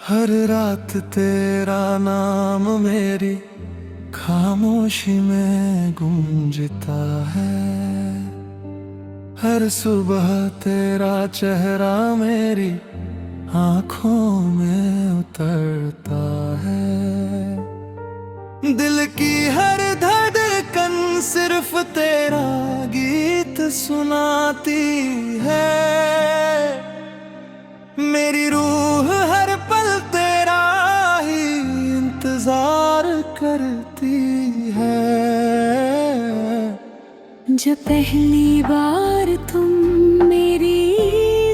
हर रात तेरा नाम मेरी खामोशी में गूंजता है। हर सुबह तेरा चेहरा मेरी आंखों में उतरता है। दिल की हर धड़कन सिर्फ तेरा गीत सुनाती है। मेरी रूह हर पल तेरा ही इंतजार करती है। जब पहली बार तुम मेरी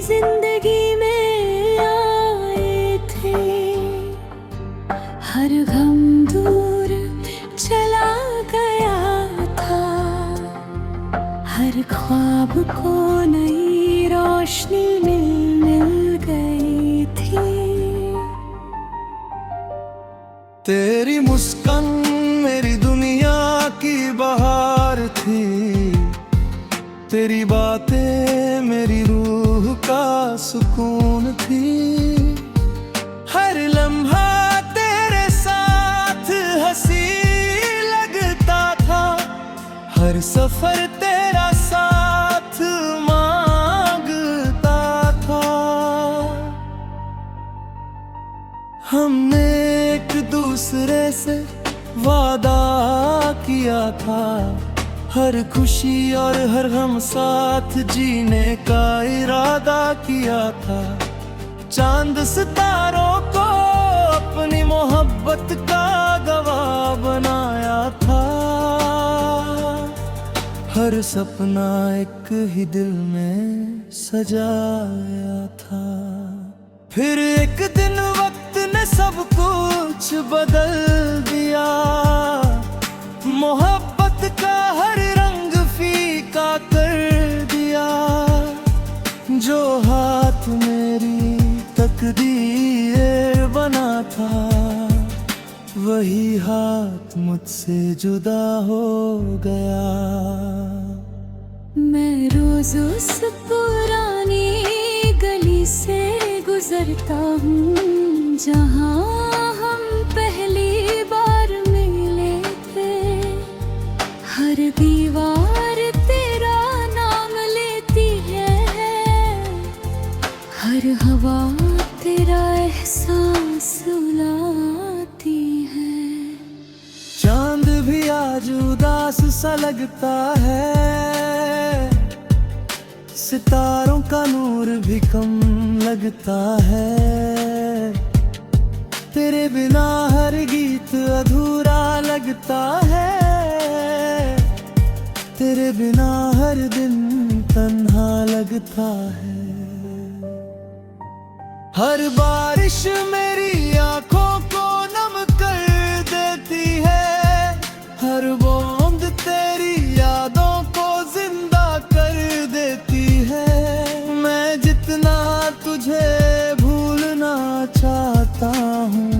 जिंदगी में आए थे, हर गम दूर चला गया था। हर ख्वाब को नई रोशनी मिल गई थी। तेरी मुस्कान मेरी दुनिया की बहार थी। तेरी बातें मेरी रूह का सुकून थी। हर लम्हा तेरे साथ हंसी लगता था। हर सफर तेरा साथ मांगता था। हमने एक दूसरे से वादा किया था। हर खुशी और हर गम साथ जीने का इरादा किया था। चांद सितारों को अपनी मोहब्बत का गवाह बनाया था। हर सपना एक ही दिल में सजाया था। फिर एक दिन वक्त ने सब कुछ बदल दिया। मोहब्बत का हर रंग फीका कर दिया। जो हाथ मेरी तकदीर बना था, वही हाथ मुझसे जुदा हो गया। मैं रोज उस पुरानी गली से गुजरता हूँ, जहाँ हम पहली बार मिले थे। हर दीवार तेरा नाम लेती है। हर हवा तेरा एहसास रुलाती है। चांद भी आज उदास सा लगता है। सितारों का नूर भी कम लगता है। तेरे बिना हर गीत अधूरा लगता है। तेरे बिना हर दिन तन्हा लगता है। हर बारिश मेरी आंखों को नम कर देती है। हर बूंद तेरी यादों को जिंदा कर देती है। मैं जितना तुझे भूलना चाहता हूँ,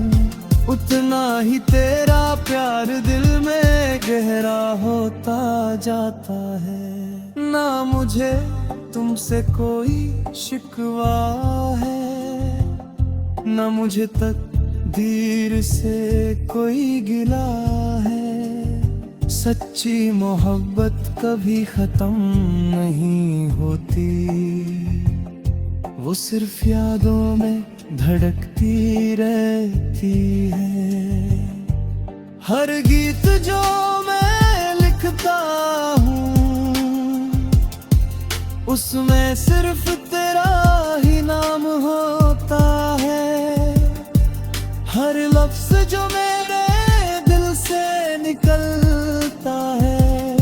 उतना ही तेरा प्यार दिल में गहरा होता जाता है। ना मुझे तुमसे कोई शिकवा है, ना मुझे तकदीर से कोई गिला है। सच्ची मोहब्बत कभी खत्म नहीं होती। वो सिर्फ यादों में धड़कती रहती है। हर गीत जो मैं लिखता हूँ, उसमें सिर्फ तेरा ही नाम होता है। हर लफ्ज जो मेरे दिल से निकलता है,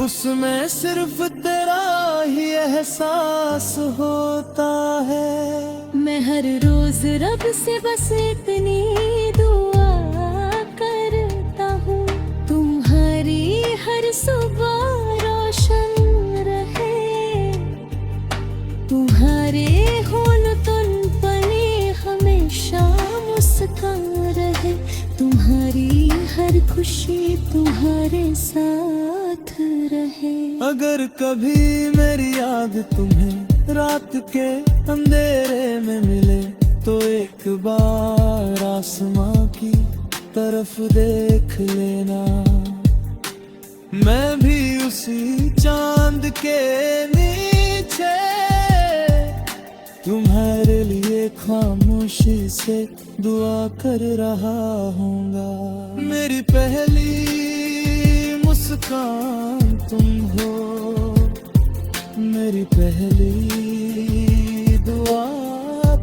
उसमें सिर्फ तेरा ही एहसास होता है। मैं हर रोज रब से बस इतनी दुआ करता हूँ, तुम्हारी हर सुबह रोशन रहे। तुम्हारे होन तुन पले हमेशा मुस्कान रहे। तुम्हारी हर खुशी तुम्हारे साथ रहे। अगर कभी मेरी याद तुम्हें रात के अंधेरे में मिले, तो एक बार आसमां की तरफ देख लेना। मैं भी उसी चांद के नीचे तुम्हारे लिए खामोशी से दुआ कर रहा हूँगा। मेरी पहली मुस्कान तुम हो, मेरी पहली दुआ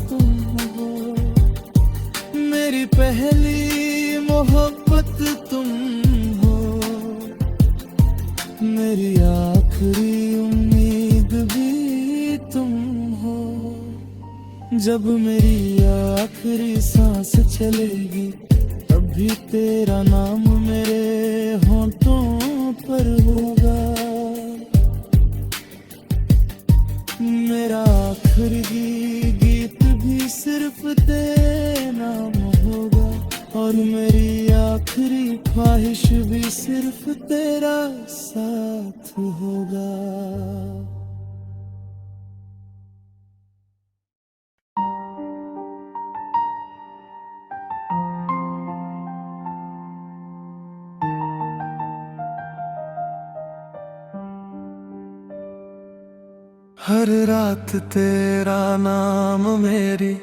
तुम हो, मेरी पहली मोहब्बत तुम हो, मेरी आखिरी उम्मीद भी तुम हो। जब मेरी आखिरी सांस चलेगी तब भी तेरा नाम मेरे होंठों पर होगा। मेरा आखिरी गीत भी सिर्फ तेरे नाम होगा, और मेरी आखिरी ख्वाहिश भी सिर्फ तेरा साथ होगा। हर रात तेरा नाम मेरी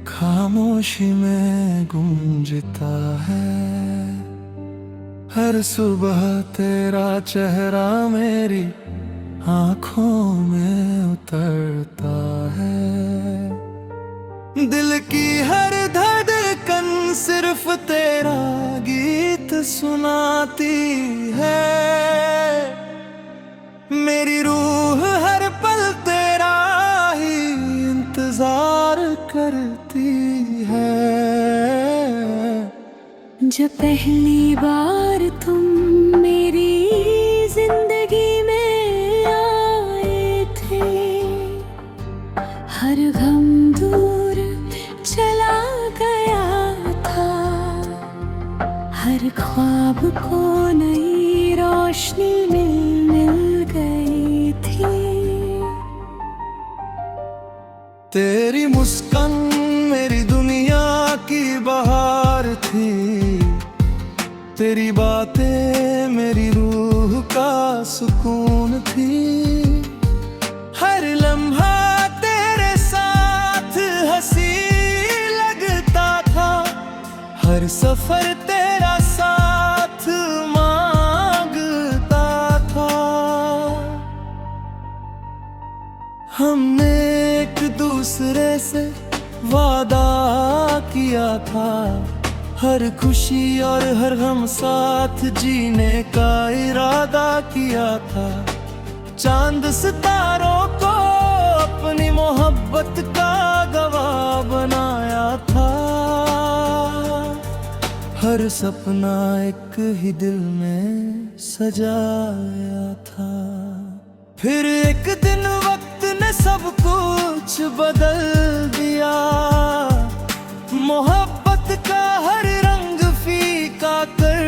खामोशी में गूंजता है, हर सुबह तेरा चेहरा मेरी आँखों में उतरता है। दिल की हर धड़कन सिर्फ तेरा गीत सुनाती है, मेरी रूह हर पल तेरा ही इंतजार करती है। जब पहली बार तुम मेरी जिंदगी में आए थे, हर गम दूर चला गया था, हर ख्वाब को नई रोशनी मिल गई थी। तेरी मुस्कान मेरी दुनिया की बहार थी, तेरी बातें मेरी रूह का सुकून थी। हर लम्हा तेरे साथ हंसी लगता था, हर सफर तेरा साथ मांगता था। हमने एक दूसरे से वादा किया था, हर खुशी और हर गम साथ जीने का इरादा किया था। चांद सितारों को अपनी मोहब्बत का गवाह बनाया था, हर सपना एक ही दिल में सजाया था। फिर एक दिन वक्त ने सब कुछ बदल दिया, मोहब्बत का हर रंग फीका कर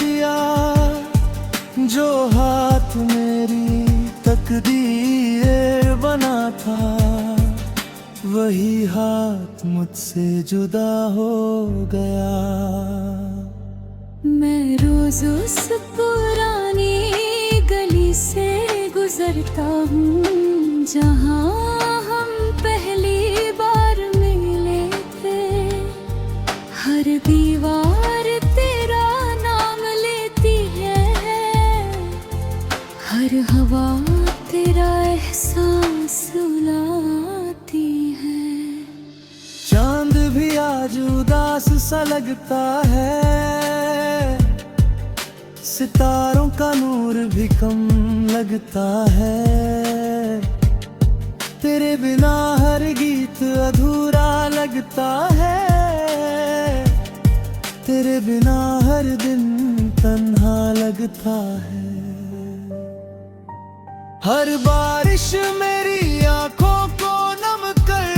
दिया। जो हाथ मेरी तकदीर बना था, वही हाथ मुझसे जुदा हो गया। मैं रोज उस पुरानी गली से गुजरता हूँ, जहाँ हम पहली बार मिले थे। हर दीवार तेरा नाम लेती है, हर हवा तेरा एहसास सुलाती है। चांद भी आज उदास सा लगता है, सितारों का नूर भी कम लगता है। तेरे बिना हर गीत अधूरा लगता है, तेरे बिना हर दिन तन्हा लगता है। हर बारिश मेरी आंखों को नम कर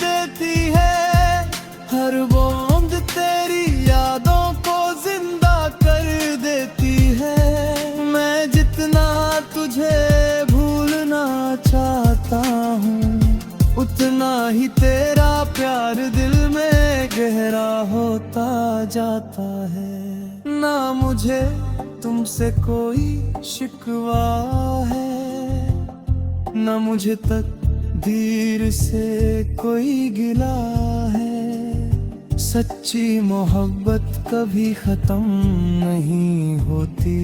देती है, हर बूंद तेरी यादों को जिंदा कर देती है। मैं जितना तुझे भूलना चाहता हूँ, उतना ही तेरा प्यार दिल है। ना मुझे तुमसे कोई शिकवा है, ना मुझे तकदीर से कोई गिला है। सच्ची मोहब्बत कभी खत्म नहीं होती,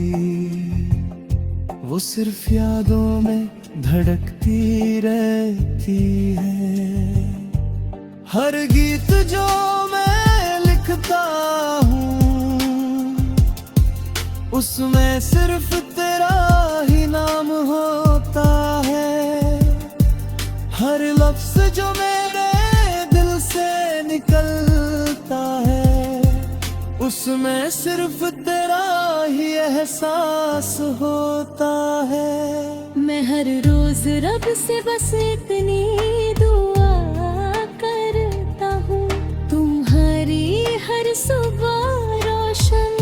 वो सिर्फ यादों में धड़कती रहती है। हर गीत जो मैं लिखता हूँ, उसमें सिर्फ तेरा ही नाम होता है। हर लफ्ज जो मेरे दिल से निकलता है, उसमें सिर्फ तेरा ही एहसास होता है। मैं हर रोज रब से बस इतनी दुआ करता हूँ, तुम्हारी हर सुबह रोशन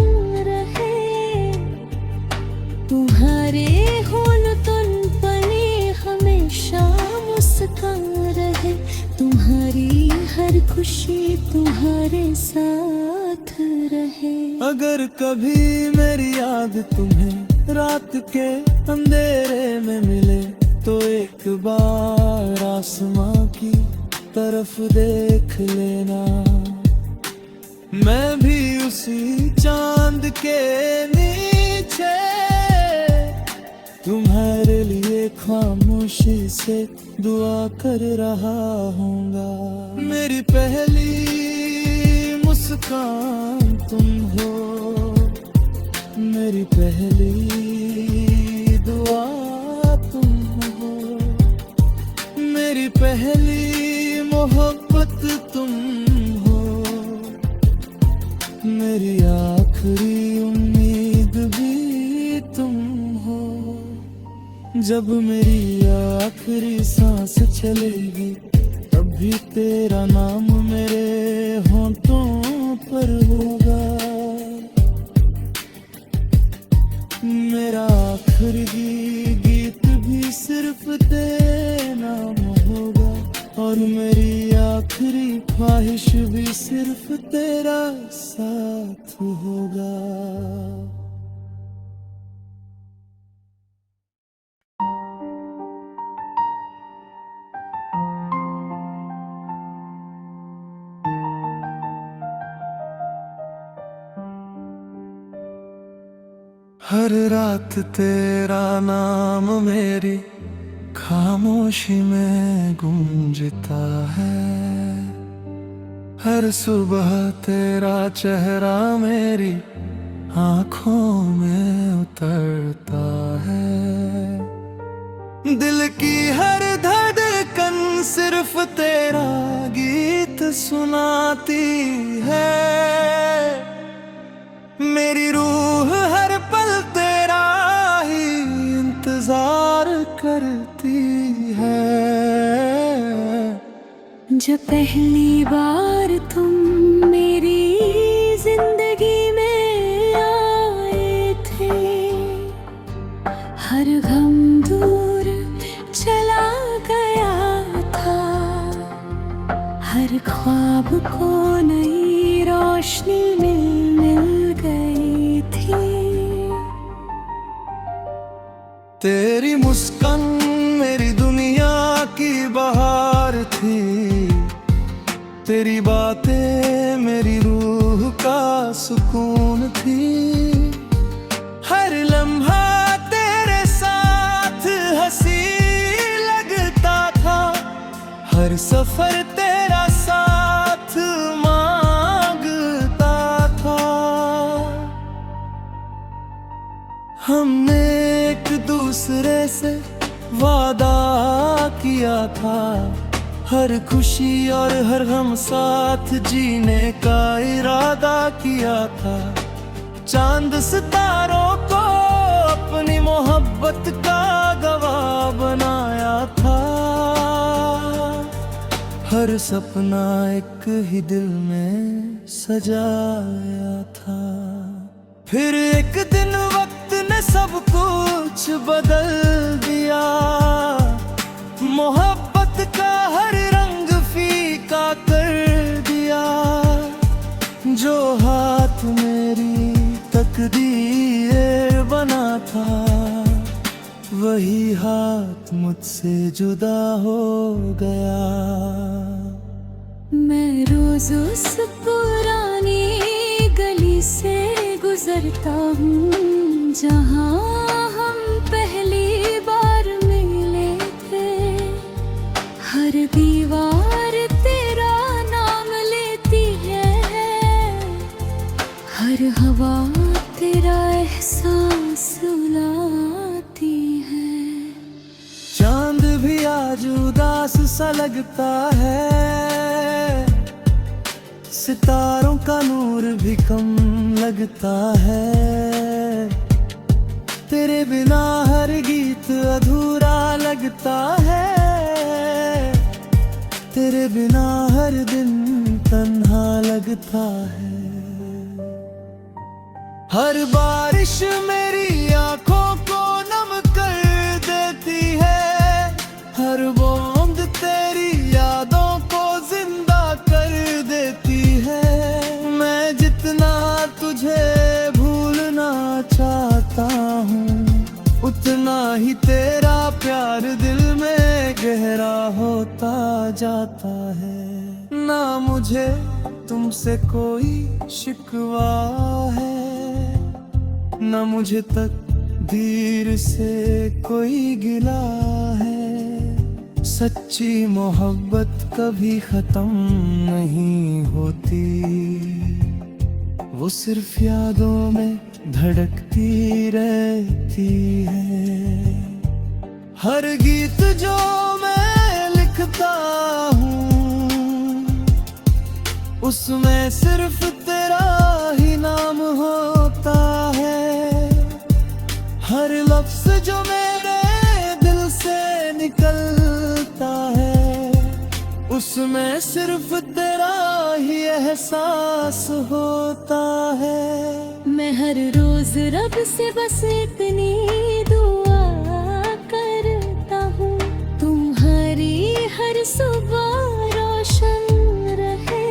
रहे। तुम्हारे होल तुन पने हमेशा मुस्कान रहे। तुम्हारी हर खुशी तुम्हारे साथ रहे। अगर कभी मेरी याद तुम्हें रात के अंधेरे में मिले, तो एक बार आसमां की तरफ देख लेना। मैं भी उसी चांद के नीचे तुम्हारे लिए खामोशी से दुआ कर रहा हूँगा। मेरी पहली मुस्कान तुम हो, मेरी पहली दुआ तुम हो, मेरी पहली मोहब्बत तुम हो, मेरी आखिरी उम्मीद भी तुम हो। जब मेरी आखिरी सांस चलेगी, तब भी तेरा नाम मेरे होंठों पर होगा। मेरा आखिरी गीत भी सिर्फ तेरे नाम होगा, और मेरी आखिरी ख्वाहिश भी सिर्फ तेरा साथ होगा। हर रात तेरा नाम मेरी खामोशी में गूंजता है। हर सुबह तेरा चेहरा मेरी आँखों में उतरता है। दिल की हर धड़कन सिर्फ तेरा गीत सुनाती है। मेरी रूह हर पल तेरा ही इंतजार करती है। जब पहली बार तुम मेरी जिंदगी में आए थे, हर गम दूर चला गया था। हर ख्वाब को नई रोशनी मिल गई थी। तेरी मुस्कान मेरी दुनिया की बहार थी। तेरी बातें मेरी रूह का सुकून थी। हर लम्हा तेरे साथ हंसी लगता था। हर सफर तेरा साथ मांगता था। हमने एक दूसरे से वादा किया था। हर खुशी और हर गम साथ जीने का इरादा किया था। चांद सितारों को अपनी मोहब्बत का गवाह बनाया था। हर सपना एक ही दिल में सजाया था। फिर एक दिन वक्त ने सब कुछ बदल दिया। मोहब्बत का हर रंग फीका कर दिया। जो हाथ मेरी तकदीर बना था, वही हाथ मुझसे जुदा हो गया। मैं रोज उस पुरानी गली से गुजरता हूँ जहाँ हम पहली बार मिले थे। हर दीवार तेरा नाम लेती है, हर हवा तेरा एहसास रुलाती है। चांद भी आज उदास सा लगता है, सितारों का नूर भी कम लगता है। तेरे बिना हर गीत अधूरा लगता है, तेरे बिना हर दिन तन्हा लगता है। हर बारिश मेरी आंखों को नम कर देती है, हर बूंद तेरी यादों को जिंदा कर देती है। मैं जितना तुझे भूलना चाहता हूँ, उतना ही तेरा प्यार दिल में गहरा होता जाता है। ना मुझे तुमसे कोई शिकवा है, ना मुझे तकदीर से कोई गिला है। सच्ची मोहब्बत कभी खत्म नहीं होती, वो सिर्फ यादों में धड़कती रहती है। हर गीत जो मैं लिखता हूँ, उसमें सिर्फ तेरा ही नाम होता है। हर लफ्ज जो मेरे दिल से निकलता है, उसमें सिर्फ तेरा ही एहसास होता है। मैं हर रोज रब से बस इतनी दुआ करता हूँ, तुम्हारी हर सुबह रोशन रहे।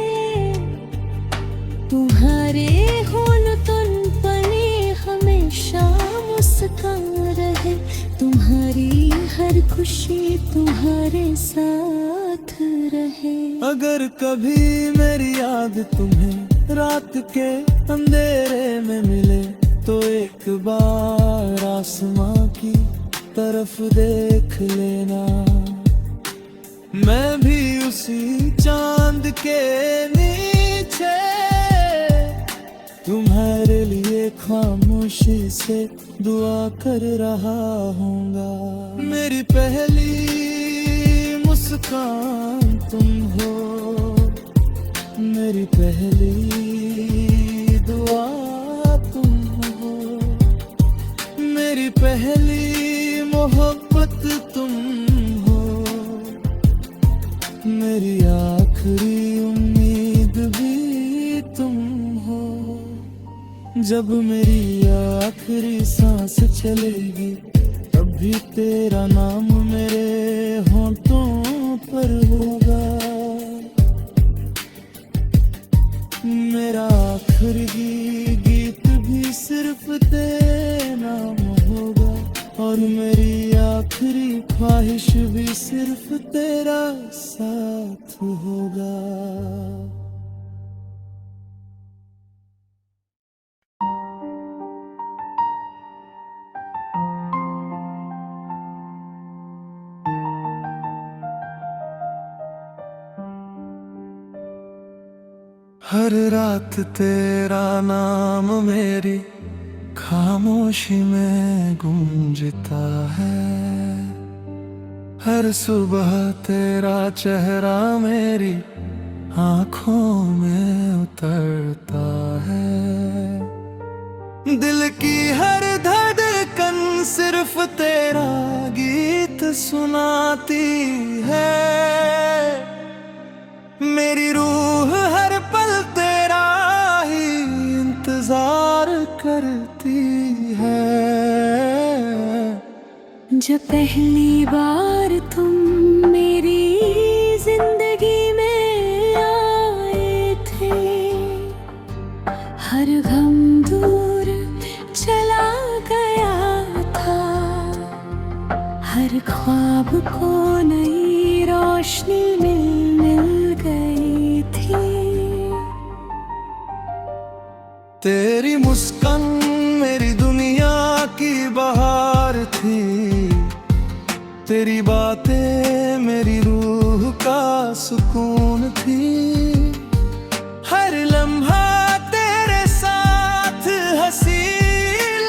तुम्हारे होल तुन पने हमेशा मुस्कान रहे। तुम्हारी हर खुशी तुम्हारे साथ रहे। अगर कभी मेरी याद तुम्हें रात के अंधेरे में मिले, तो एक बार आसमां की तरफ देख लेना। मैं भी उसी चांद के नीचे तुम्हारे लिए खामोशी से दुआ कर रहा हूँगा। मेरी पहली मुस्कान तुम हो, मेरी पहली दुआ तुम हो, मेरी पहली मोहब्बत तुम हो, मेरी आखिरी उम्मीद भी तुम हो। जब मेरी आखिरी सांस चलेगी, तब भी तेरा नाम मेरे होंठों पर होगा। मेरा आखिरी गीत भी सिर्फ तेरे नाम होगा, और मेरी आखिरी ख्वाहिश भी सिर्फ तेरा साथ होगा। हर रात तेरा नाम मेरी खामोशी में गूंजता है। हर सुबह तेरा चेहरा मेरी आँखों में उतरता है। दिल की हर धड़कन सिर्फ तेरा गीत सुनाती है। मेरी रूह हर पल तेरा ही इंतजार करती है। जब पहली बार तुम मेरी जिंदगी में आए थे, हर हर ख्वाब को नई रोशनी मिल गई थी। तेरी मुस्कान मेरी दुनिया की बहार थी, तेरी बातें मेरी रूह का सुकून थी। हर लम्हा तेरे साथ हंसी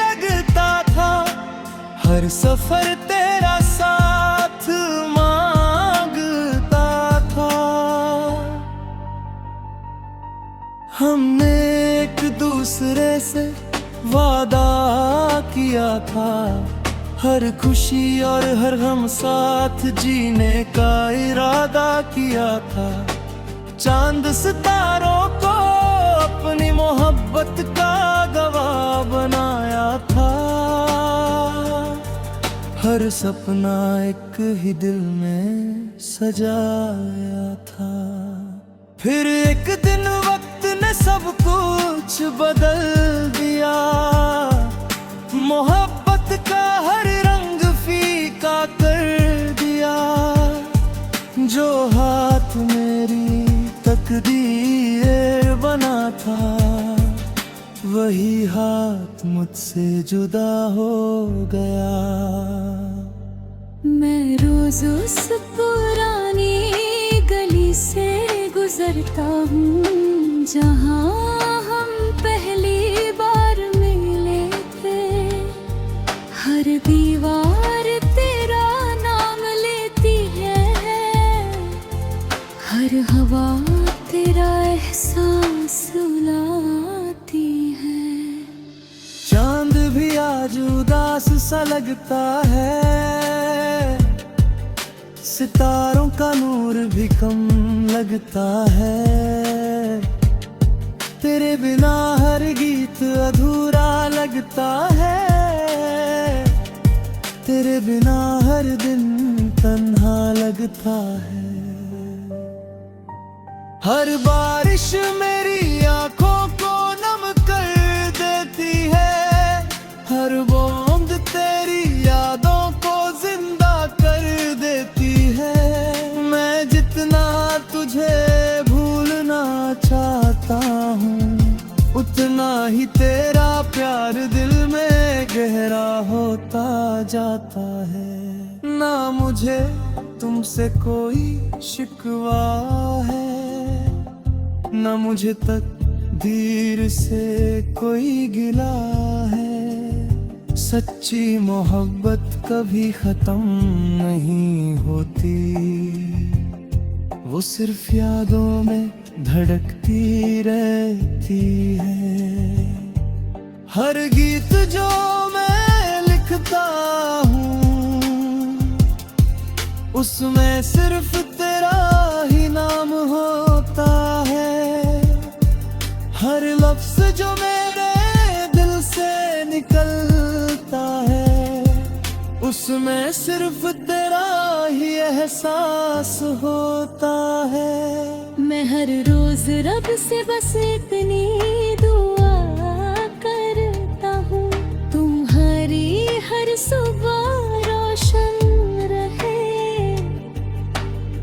लगता था, हर सफर तेरा साथ मांगता था। हमने एक दूसरे से वादा किया था, हर खुशी और हर गम साथ जीने का इरादा किया था। चांद सितारों को अपनी मोहब्बत का गवाह बनाया था। हर सपना एक ही दिल में सजाया था। फिर एक दिन वक्त ने सब कुछ बदल दिया, मोहब्बत का हर रंग फीका कर दिया। जो हाथ मेरी तकदीर बना था, वही हाथ मुझसे जुदा हो गया। मैं रोज उस पुरानी गली से गुजरता हूँ, जहाँ हम पहली बार मिले थे। हर दीवार तेरा नाम लेती है, हर हवा तेरा एहसास रुलाती है। चांद भी आज उदास सा लगता है, सितारों का नूर भी कम लगता है। तेरे बिना हर गीत अधूरा लगता है, तेरे बिना हर दिन तन्हा लगता है। हर बारिश मेरी आंखों को नम कर देती है, हर बूंद तेरी यादों को जिंदा कर देती है। मैं जितना तुझे भूलना चाहता हूँ, उतना ही तेरा प्यार दिल में गहरा होता जाता है। ना मुझे तुमसे कोई शिकवा है, ना मुझे तकदीर से कोई गिला है। सच्ची मोहब्बत कभी खत्म नहीं होती, वो सिर्फ यादों में धड़कती रहती है। हर गीत जो मैं लिखता हूँ, उसमें सिर्फ तेरा ही नाम होता है। हर लफ्ज जो मेरे दिल से निकलता है, उसमें सिर्फ तेरा ही एहसास होता है। मैं हर रोज रब से बस इतनी दुआ करता हूँ, तुम्हारी हर सुबह रोशन रहे।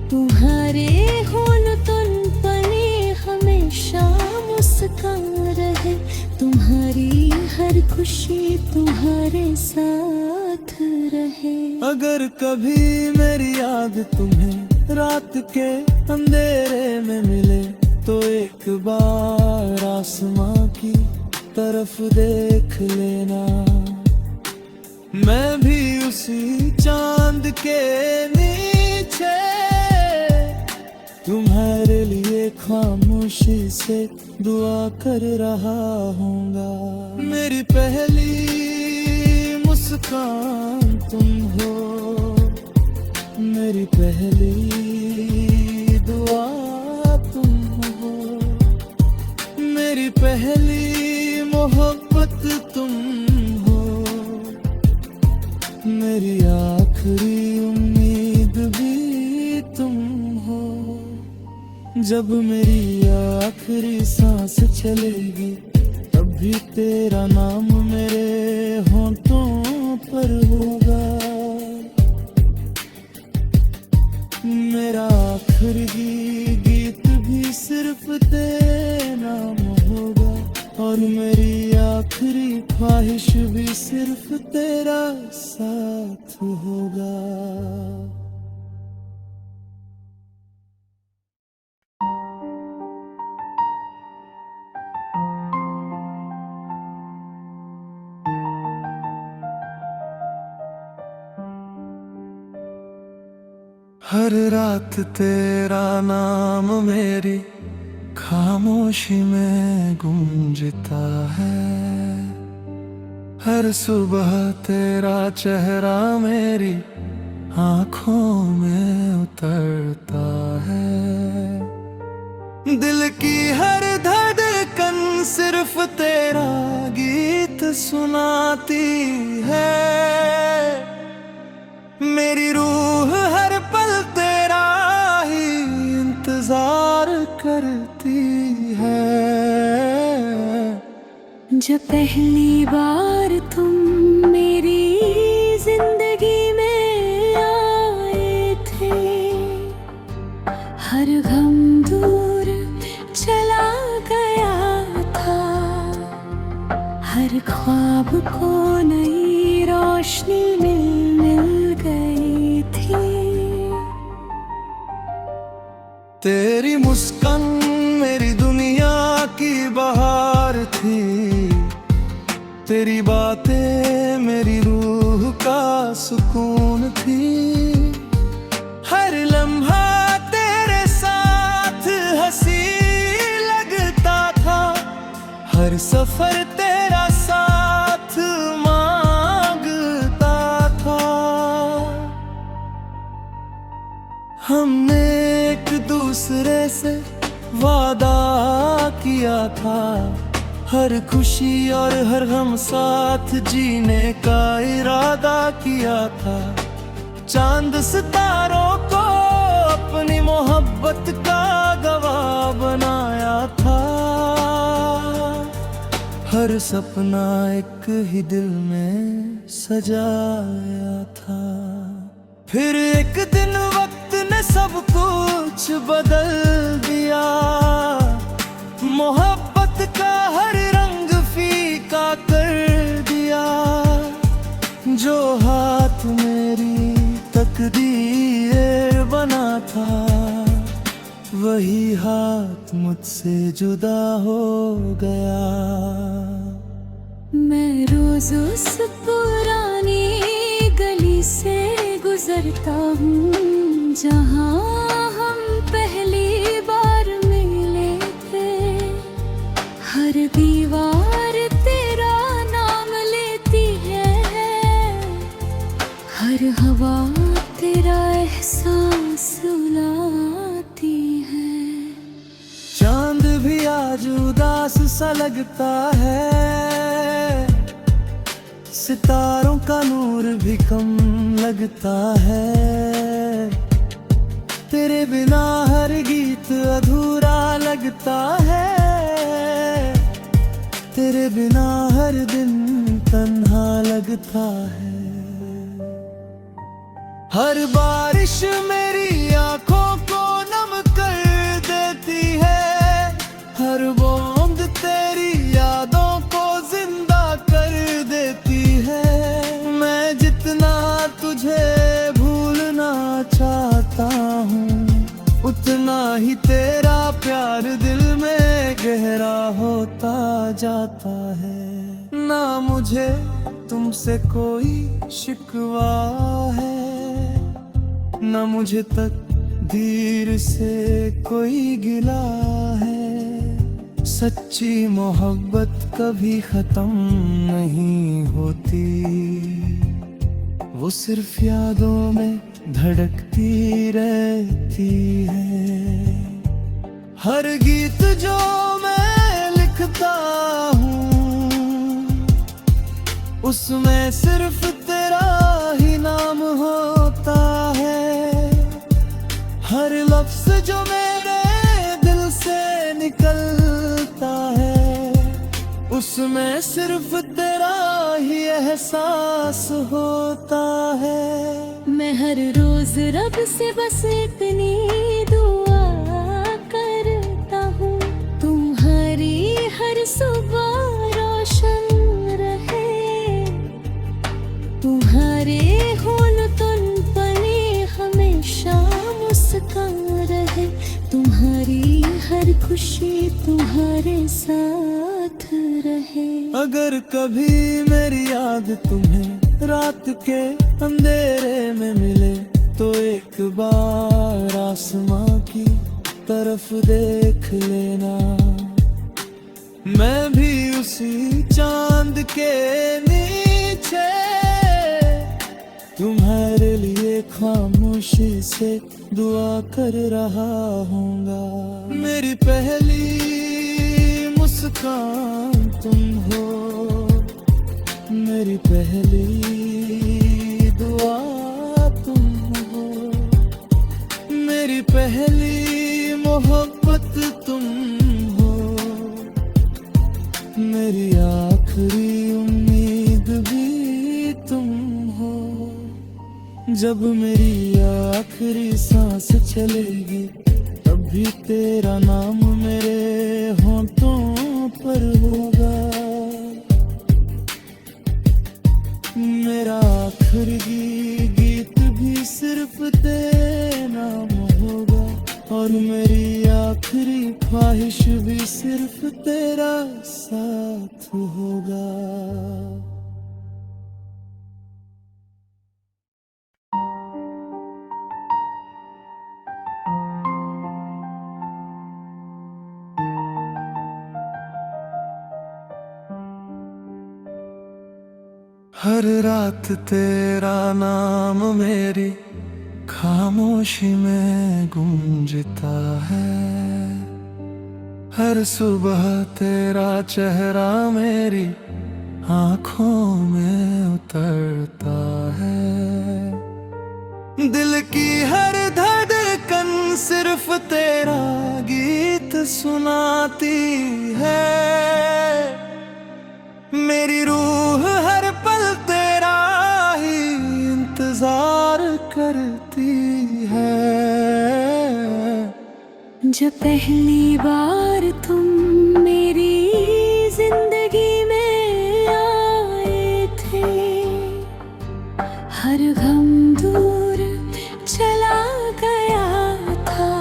तुम्हारे होल तुन पले हमेशा मुस्कान रहे। तुम्हारी हर खुशी तुम्हारे साथ रहे। अगर कभी मेरी याद तुम्हें रात के अंधेरे में मिले, तो एक बार आसमां की तरफ देख लेना। मैं भी उसी चांद के नीचे तुम्हारे लिए खामोशी से दुआ कर रहा हूँगा। मेरी पहली मुस्कान तुम हो, मेरी पहली दुआ तुम हो, मेरी पहली मोहब्बत तुम हो, मेरी आखिरी उम्मीद भी तुम हो। जब मेरी आखिरी सांस चलेगी, तब भी तेरा नाम मेरे होंठों पर होगा। ख्वाहिश भी सिर्फ तेरा साथ होगा। हर रात तेरा नाम मेरी खामोशी में गूंजता है, हर सुबह तेरा चेहरा मेरी आंखों में उतरता है। दिल की हर धड़कन सिर्फ तेरा गीत सुनाती है, मेरी रूह हर पल तेरा ही इंतजार करती है। जब पहली बार तुम मेरी जिंदगी में आए थे, हर गम दूर चला गया था, हर ख्वाब को नई रोशनी मिल गई थी। तेरी मुस्कान मेरी दुनिया की बहार थी, तेरी बातें मेरी रूह का सुकून थी। हर लम्हा तेरे साथ हंसी लगता था, हर सफर तेरा साथ मांगता था। हमने एक दूसरे से वादा किया था, हर खुशी और हर गम साथ जीने का इरादा किया था। चांद सितारों को अपनी मोहब्बत का गवाह बनाया था, हर सपना एक ही दिल में सजाया था। फिर एक दिन वक्त ने सब कुछ बदल दिया, मोहब्बत का हर रंग फीका कर दिया। जो हाथ मेरी तकदीर बना था, वही हाथ मुझसे जुदा हो गया। मैं रोज उस पुरानी गली से गुजरता हूँ, जहाँ हम पहली बार मिले थे। हर दीवार तेरा नाम लेती है, हर हवा तेरा एहसास सुनाती है। चांद भी आज उदास सा लगता है, सितारों का नूर भी कम लगता है। तेरे बिना हर गीत अधूरा लगता है, तेरे बिना हर दिन तन्हा लगता है। हर बारिश मेरी आंखों को नम कर देती है, हर बूंद तेरी यादों को जिंदा कर देती है। मैं जितना तुझे भूलना चाहता हूँ, उतना ही तेरा प्यार दिल में गहरा होता जाता है। ना मुझे तुमसे कोई शिकवा है, ना मुझे तकदीर से कोई गिला है। सच्ची मोहब्बत कभी खत्म नहीं होती, वो सिर्फ यादों में धड़कती रहती है। हर गीत जो मैं लिखता हूँ, उसमें सिर्फ तेरा ही नाम होता है। हर लफ्ज जो मेरे दिल से निकलता है, उसमें सिर्फ तेरा ही एहसास होता है। मैं हर रोज रब से बस इतनी दुआ करता हूँ, तुम्हारी हर सुबह रोशन का रहे, तुम्हारी हर खुशी तुम्हारे साथ रहे। अगर कभी मेरी याद तुम्हें रात के अंधेरे में मिले, तो एक बार आसमां की तरफ देख लेना। मैं भी उसी चांद के नीचे तुम्हारे लिए खामोशी से दुआ कर रहा हूँगा। मेरी पहली मुस्कान तुम हो, मेरी पहली दुआ तुम हो, मेरी पहली मोहब्बत तुम हो, मेरी आखिरी उम्मीद भी तुम हो। जब मेरी आखिरी सांस चलेगी, तब भी तेरा नाम मेरे होंठों पर होगा। मेरा आखिरी गीत भी सिर्फ तेरे नाम होगा, और मेरी आखिरी ख्वाहिश भी सिर्फ तेरा साथ होगा। हर रात तेरा नाम मेरी खामोशी में गूंजता है, हर सुबह तेरा चेहरा मेरी आँखों में उतरता है। दिल की हर धड़कन सिर्फ तेरा गीत सुनाती है, मेरी रूह हर पल तेरा ही इंतजार करती है। जब पहली बार तुम मेरी जिंदगी में आए थे, हर गम दूर चला गया था,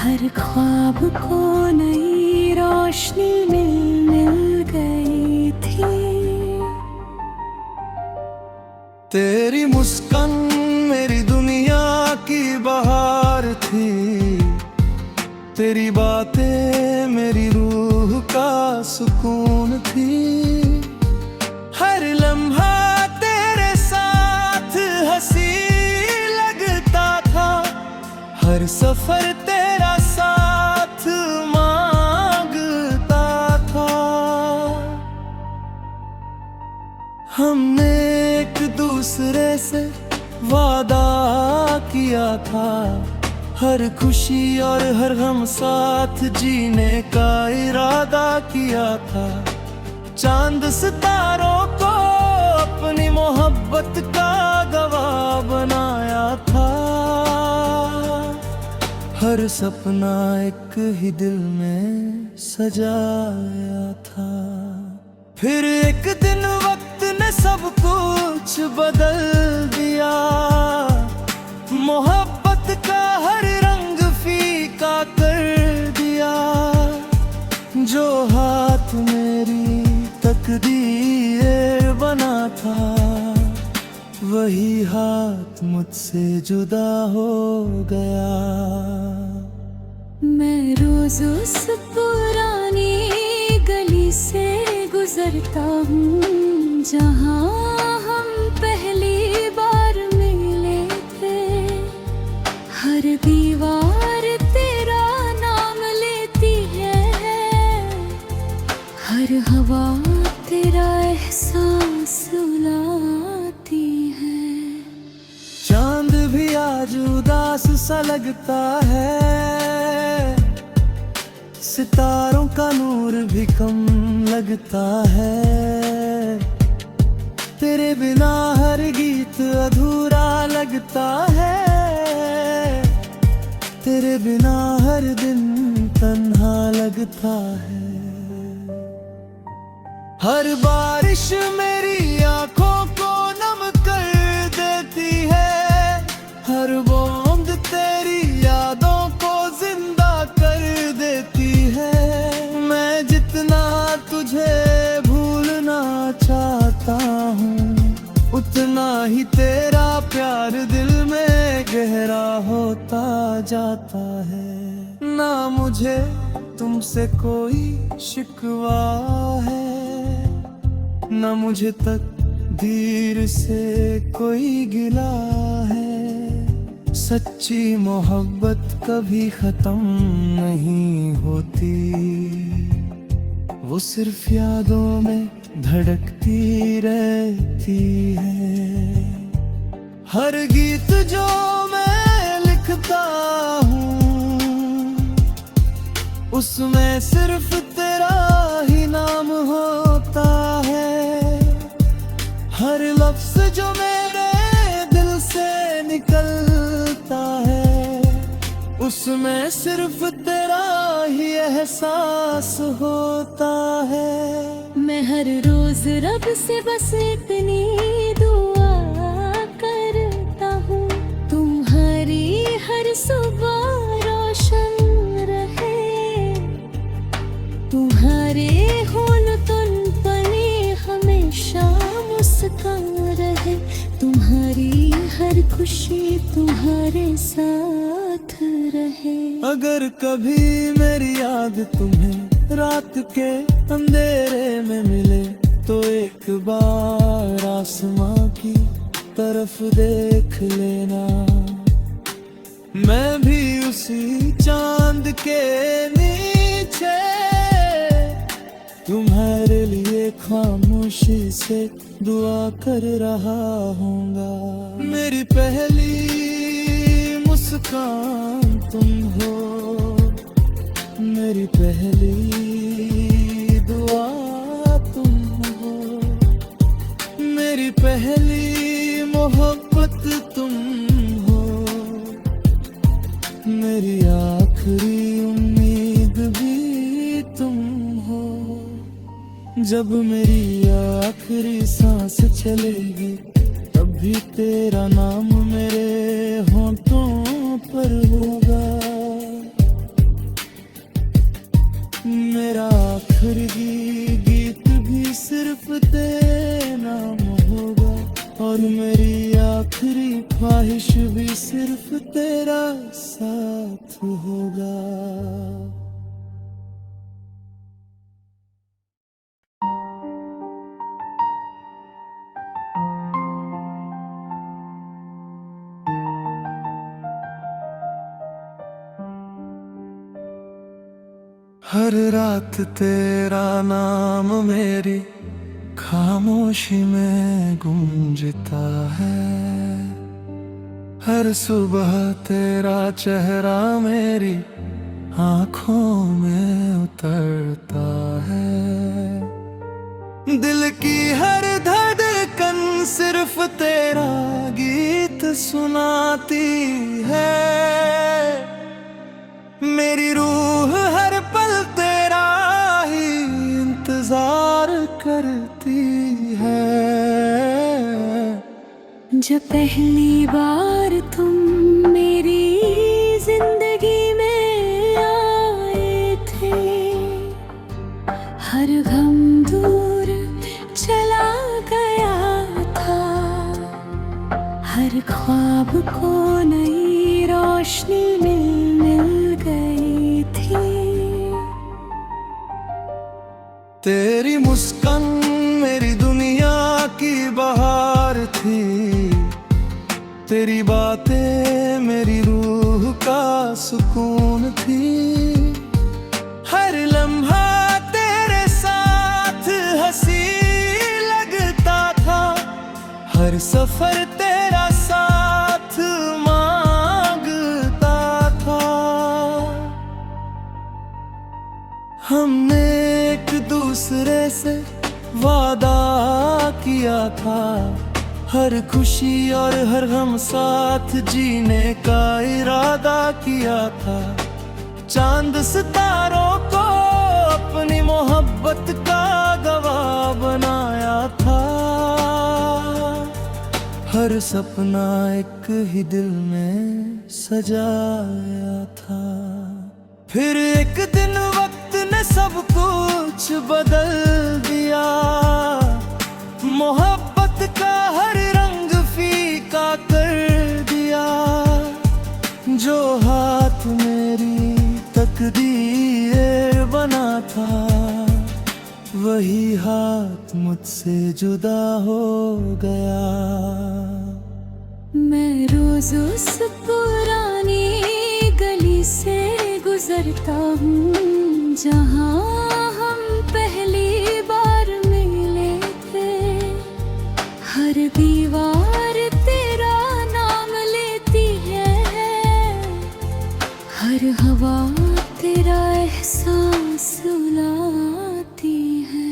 हर ख्वाब को नई रोशनी मिल गई थी। तेरी मुस्कान मेरी दुनिया की बहार थी, तेरी बातें मेरी रूह का सुकून थी। हर लम्हा तेरे साथ हंसी लगता था, हर सफर तेरा साथ मांगता था। हमने एक दूसरे से वादा किया था, हर खुशी और हर गम साथ जीने का इरादा किया था। चांद सितारों को अपनी मोहब्बत का गवाह बनाया था, हर सपना एक ही दिल में सजाया था। फिर एक दिन वक्त ने सब कुछ बदल दिया, मोहब्बत का हर रंग फीका कर दिया। जो हाथ मेरी तकदीर बना था, वही हाथ मुझसे जुदा हो गया। मैं रोज उस पुरानी गली से गुजरता हूँ, जहाँ हम पहली बार मिले थे। हर दीवार तेरा नाम लेती है, हर हवा तेरा एहसास सुलाती है। चांद भी आज उदास सा लगता है, सितारों का नूर भी कम लगता है। तेरे बिना हर गीत अधूरा लगता है, तेरे बिना हर दिन तन्हा लगता है। हर बारिश मेरी आंखों को नम कर देती है, हर बूंद तेरे उतना ही तेरा प्यार दिल में गहरा होता जाता है। ना मुझे तुमसे कोई शिकवा है, ना मुझे तकदीर से कोई गिला है। सच्ची मोहब्बत कभी खत्म नहीं होती, वो सिर्फ यादों में धड़कती रहती है। हर गीत जो मैं लिखता हूँ, उसमें सिर्फ तेरा ही नाम होता है। हर लफ्ज जो मेरे दिल से निकलता है, उसमें सिर्फ तेरा ही एहसास होता है। मैं हर रोज रब से बस इतनी दुआ करता हूँ, तुम्हारी हर सुबह रोशन रहे। तुम्हारे होल तुन पले हमेशा मुस्कान रहे। तुम्हारी हर खुशी तुम्हारे साथ रहे। अगर कभी मेरी याद तुम्हें रात के अंधेरे में मिले, तो एक बार आसमां की तरफ देख लेना। मैं भी उसी चांद के नीचे तुम्हारे लिए खामोशी से दुआ कर रहा हूँगा। मेरी पहली मुस्कान तुम हो, मेरी पहली दुआ तुम हो, मेरी पहली मोहब्बत तुम हो, मेरी आखिरी उम्मीद भी तुम हो। जब मेरी आखिरी सांस चलेगी, तब भी तेरा नाम मेरे होंठों पर होगा। मेरा आखिरी गीत भी सिर्फ तेरे नाम होगा, और मेरी आखिरी ख्वाहिश भी सिर्फ तेरा साथ होगा। हर रात तेरा नाम मेरी खामोशी में गूंजता है। हर सुबह तेरा चेहरा मेरी आँखों में उतरता है। दिल की हर धड़कन सिर्फ तेरा गीत सुनाती है। मेरी रूह हर पल तेरा ही इंतजार करती है। जब पहली बार तुम मेरी जिंदगी में आए थे, हर गम दूर चला गया था। हर ख्वाब को नई रोशनी मिल गई थी। तेरी मुस्कान मेरी दुनिया की बहार थी। तेरी बातें मेरी रूह का सुकून थी। हर लम्हा तेरे साथ हंसी लगता था। हर सफर तेरा साथ मांगता था। हमने एक दूसरे से वादा किया था, हर खुशी और हर गम साथ जीने का इरादा किया था। चांद सितारों को अपनी मोहब्बत का गवाह बनाया था। हर सपना एक ही दिल में सजाया था। फिर एक दिन वक्त ने सब कुछ बदल दिया। मोहब्बत का हर रंग वही हाथ मुझसे जुदा हो गया। मैं रोज उस पुरानी गली से गुजरता हूँ जहाँ हम पहली बार मिले थे। हर दीवार तेरा नाम लेती है, हर हवा तेरा एहसास सुलाती है।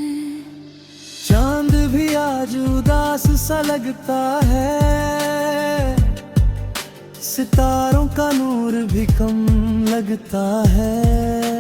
चांद भी आज उदास सा लगता है, सितारों का नूर भी कम लगता है।